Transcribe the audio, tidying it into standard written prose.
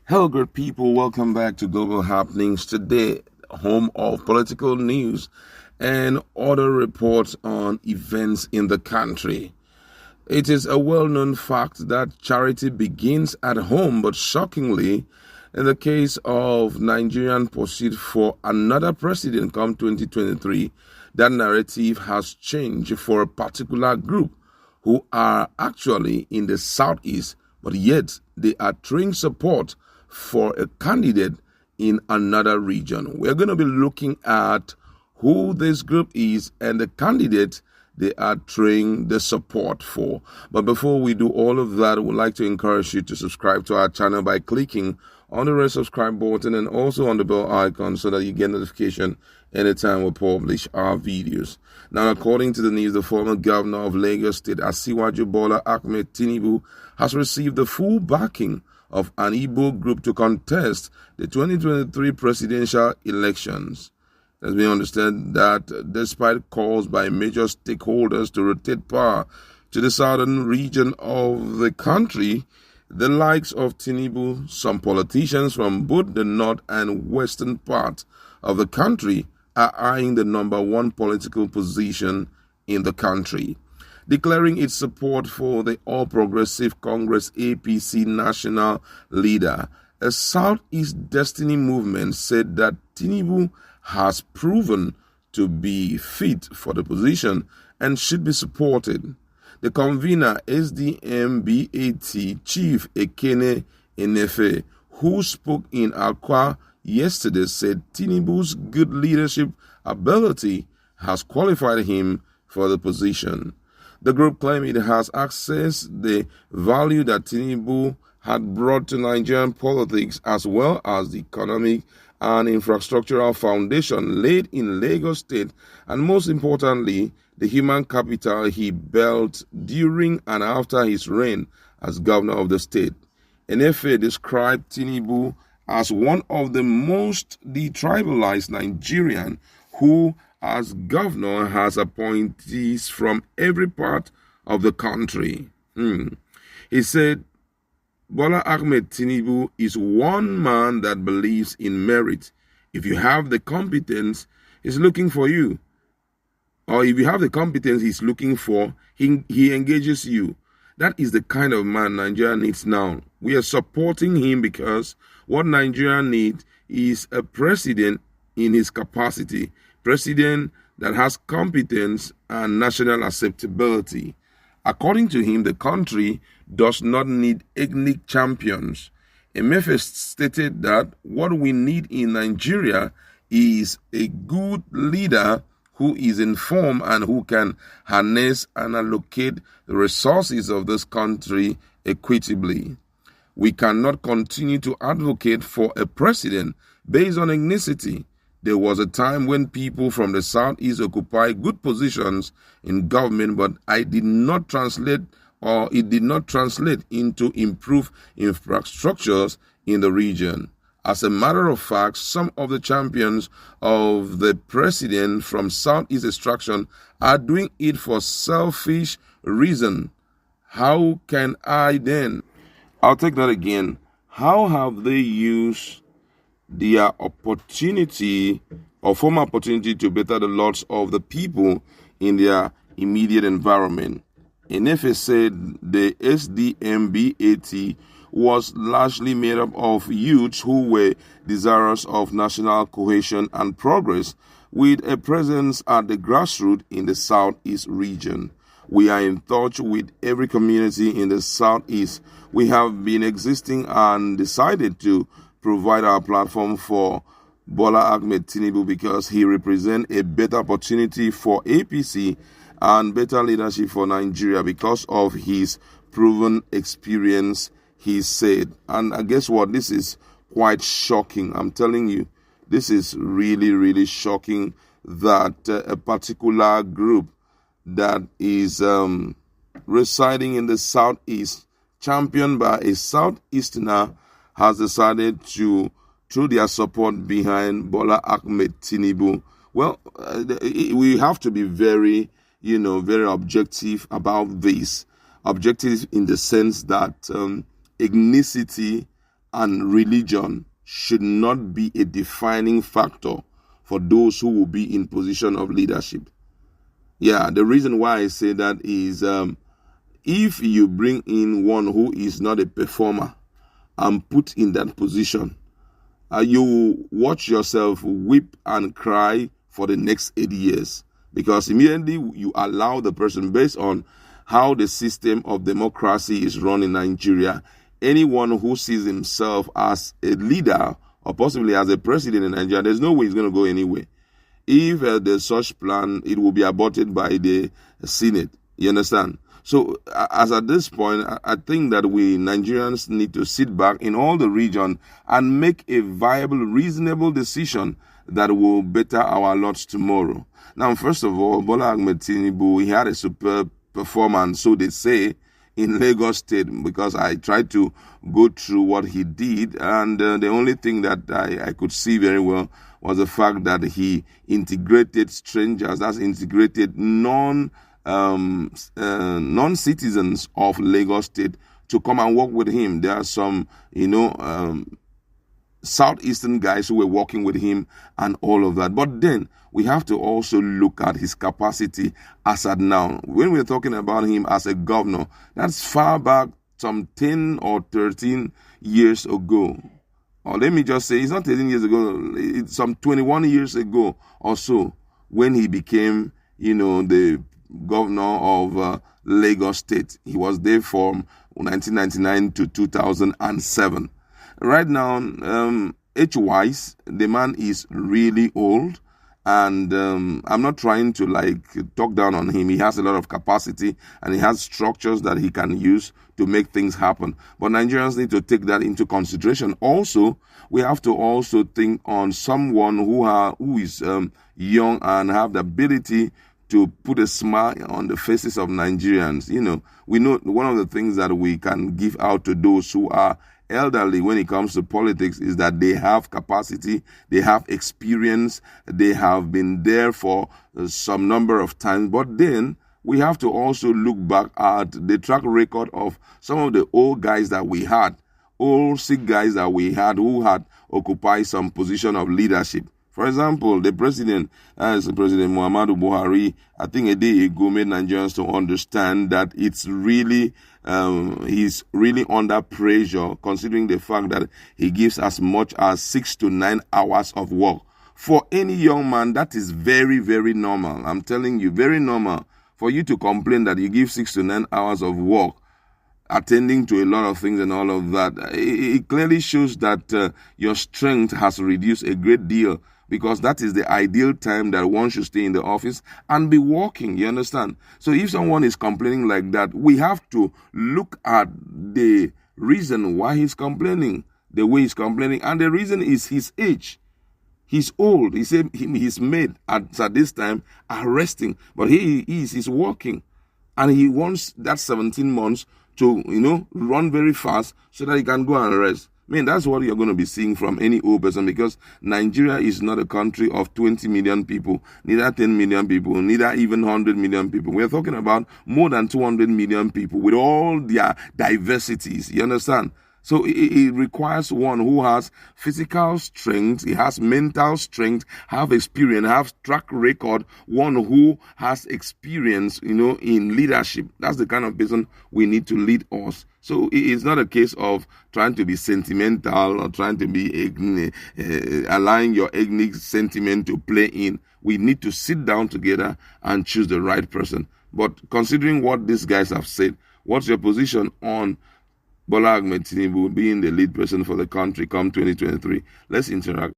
Hello, good people. Welcome back to Global Happenings today, home of political news and other reports on events in the country. It is a well-known fact that charity begins at home, but shockingly, in the case of Nigerian pursuit for another president come 2023, that narrative has changed for a particular group who are actually in the southeast, but yet they are throwing support for a candidate in another region. We're going to be looking at who this group is and the candidate they are throwing the support for. But before we do all of that, we'd like to encourage you to subscribe to our channel by clicking on the red subscribe button and also on the bell icon so that you get notification anytime we publish our videos. Now, according to the news, the former governor of Lagos State, Sh0ck Tinubu, has received the full backing of an Igbo group to contest the 2023 presidential elections. As we understand that despite calls by major stakeholders to rotate power to the southern region of the country, the likes of Tinubu, some politicians from both the north and western part of the country are eyeing the number one political position in the country. Declaring its support for the All Progressive Congress APC national leader, a Southeast Destiny movement said that Tinubu has proven to be fit for the position and should be supported. The convener, SDMBAT Chief Ekene Enefe, who spoke in Akwa yesterday, said Tinubu's good leadership ability has qualified him for the position. The group claimed it has accessed the value that Tinubu had brought to Nigerian politics, as well as the economic and infrastructural foundation laid in Lagos State, and most importantly, the human capital he built during and after his reign as governor of the state. Enefe described Tinubu as one of the most detribalized Nigerian who, as governor, has appointees from every part of the country. He said, Bola Ahmed Tinubu is one man that believes in merit. If you have the competence, he's looking for you. Or if you have the competence he's looking for, he engages you. That is the kind of man Nigeria needs now. We are supporting him because what Nigeria needs is a president in his capacity. President that has competence and national acceptability. According to him, the country does not need ethnic champions. Emefe stated that what we need in Nigeria is a good leader who is informed and who can harness and allocate the resources of this country equitably. We cannot continue to advocate for a president based on ethnicity. There was a time when people from the southeast occupied good positions in government, but it did not translate into improved infrastructures in the region. As a matter of fact, some of the champions of the president from southeast extraction are doing it for selfish reason. How can I then? I'll take that again. How have they used their opportunity or former opportunity to better the lots of the people in their immediate environment? Enefe said the SDMBAT was largely made up of youths who were desirous of national cohesion and progress, with a presence at the grassroots in the southeast region. We are in touch with every community in the southeast. We have been existing and decided to provide our platform for Bola Ahmed Tinubu because he represents a better opportunity for APC and better leadership for Nigeria because of his proven experience, he said. And I guess what? This is quite shocking. I'm telling you, this is really, really shocking that a particular group that is residing in the southeast, championed by a southeasterner, has decided to throw their support behind Bola Ahmed Tinubu. Well, we have to be very objective about this. Objective in the sense that ethnicity and religion should not be a defining factor for those who will be in position of leadership. Yeah, the reason why I say that is if you bring in one who is not a performer and put in that position, you watch yourself weep and cry for the next 8 years, because immediately you allow the person, based on how the system of democracy is run in Nigeria, anyone who sees himself as a leader or possibly as a president in Nigeria, there's no way he's going to go anywhere. If there's such plan, it will be aborted by the Senate. You understand? So as at this point, I think that we Nigerians need to sit back in all the region and make a viable, reasonable decision that will better our lots tomorrow. Now, first of all, Bola Ahmed Tinubu, he had a superb performance, so they say, in Lagos State, because I tried to go through what he did, and the only thing that I could see very well was the fact that he integrated strangers, that's integrated non-citizens of Lagos State to come and work with him. There are some, southeastern guys who were working with him and all of that. But then we have to also look at his capacity as at now. When we're talking about him as a governor, that's far back, some 10 or 13 years ago. Or let me just say, it's not 13 years ago, it's some 21 years ago or so, when he became, the governor of Lagos State. He was there from 1999 to 2007. Right now, age-wise, the man is really old, and I'm not trying to talk down on him. He has a lot of capacity, and he has structures that he can use to make things happen. But Nigerians need to take that into consideration. Also, we have to also think on someone who is young and have the ability to put a smile on the faces of Nigerians. We know one of the things that we can give out to those who are elderly when it comes to politics is that they have capacity, they have experience, they have been there for some number of times. But then we have to also look back at the track record of some of the old guys that we had, old sick guys that we had who had occupied some position of leadership. For example, the president, as President Muhammadu Buhari, I think a day ago made Nigerians to understand that it's really, he's really under pressure, considering the fact that he gives as much as 6 to 9 hours of work. For any young man, that is very, very normal. I'm telling you, very normal for you to complain that you give 6 to 9 hours of work, attending to a lot of things and all of that. It clearly shows that your strength has reduced a great deal, because that is the ideal time that one should stay in the office and be working, you understand? So if someone is complaining like that, we have to look at the reason why he's complaining, the way he's complaining, and the reason is his age. He's old. He said his mate at this time are resting, but he's working, and he wants that 17 months to, run very fast so that he can go and rest. That's what you're going to be seeing from any old person, because Nigeria is not a country of 20 million people, neither 10 million people, neither even 100 million people. We're talking about more than 200 million people with all their diversities, you understand? So it requires one who has physical strength, he has mental strength, have experience, have track record, one who has experience, in leadership. That's the kind of person we need to lead us. So it's not a case of trying to be sentimental or trying to be allowing your ethnic sentiment to play in. We need to sit down together and choose the right person. But considering what these guys have said, what's your position on Bola Ahmed Tinubu being the lead person for the country come 2023? Let's interact.